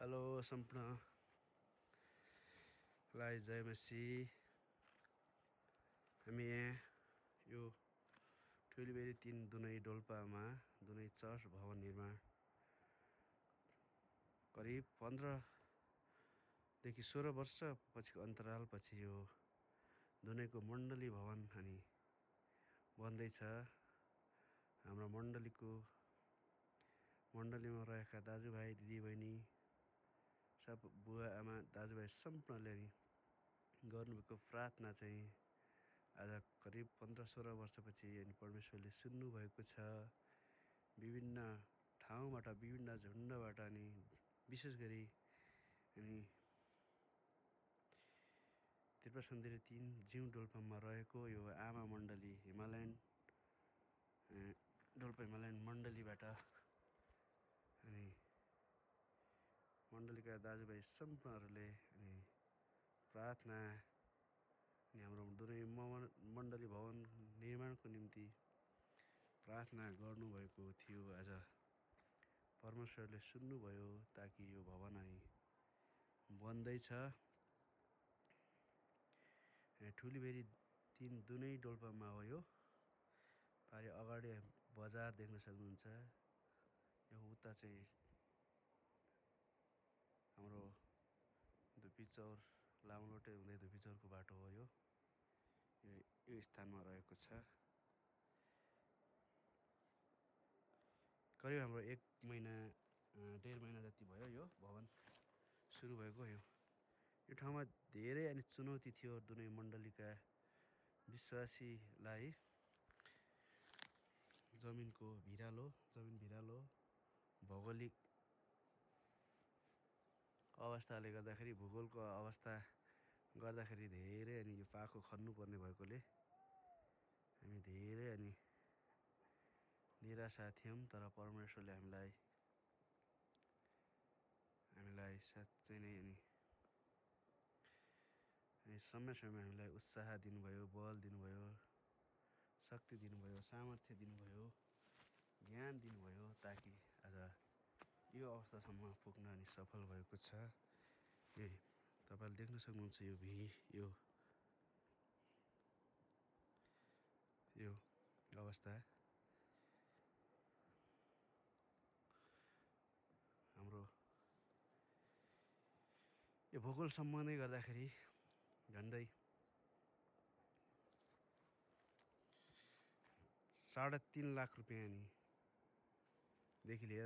Hello सम्पूर्णलाई जय मसी। हामी यहाँ यो ठुलीबेरी 3 दुनै डोल्पामा दुनै चर्च भवन निर्माण करिब 15 देखि 16 वर्षपछिको अन्तरालपछि यो दुनैको मण्डली भवन अनि बन्दैछ। हाम्रो मण्डलीमा रहेका दाजुभाइ दिदीबहिनी सब बुवा आमा दाजुभाइ सम्पूर्णले नि गर्नुभएको प्रार्थना चाहिँ आज करिब 15-16 वर्षपछि अनि परमेश्वरले सुन्नुभएको छ। विभिन्न ठाउँबाट विभिन्न झुन्डबाट अनि विशेष गरी अनि त्रिपुरा सुन्दरी 3 जिउ डोल्पामा रहेको यो आमा मण्डली डोल्पा हिमालयन मण्डलीबाट अनि मण्डलीका दाजुभाइ सम्पूर्णहरूले अनि प्रार्थना अनि हाम्रो दुनै मण्डली भवन निर्माणको निम्ति प्रार्थना गर्नुभएको थियो। आज परमेश्वरले सुन्नुभयो ताकि यो भवन अनि बन्दैछ। ठुलीबेरी 3 दुनै डोल्पामा हो। यो पारि अगाडि बजार देख्न सक्नुहुन्छ। यो उता चाहिँ हाम्रो धुपीचौर लामलोटे हुँदै धुपीचौरको बाटो हो। यो स्थानमा रहेको छ। करिब हाम्रो 1 महिना 1.5 महिना जति भयो यो भवन सुरु भएको। यो ठाउँमा धेरै अनि चुनौती थियो दुनै मण्डलीका विश्वासीलाई। जमिन भिरालो भौगोलिक अवस्थाले गर्दाखेरि भूगोलको अवस्था गर्दाखेरि धेरै अनि यो पाखो खन्नुपर्ने भएकोले हामी धेरै अनि निराशा थियौँ। तर परमेश्वरले हामीलाई साँच्चै नै अनि समयमा हामीलाई उत्साह दिनुभयो, बल दिनुभयो, शक्ति दिनुभयो, सामर्थ्य दिनुभयो, ज्ञान दिनुभयो ताकि आज यो अवस्थासम्म पुग्न अनि सफल भएको छ। यही तपाईँले देख्न सक्नुहुन्छ यो अवस्था हाम्रो यो भूगोल सम्बन्धै गर्दाखेरि झन्डै 3.5 लाख रुपियाँ देखि लिएर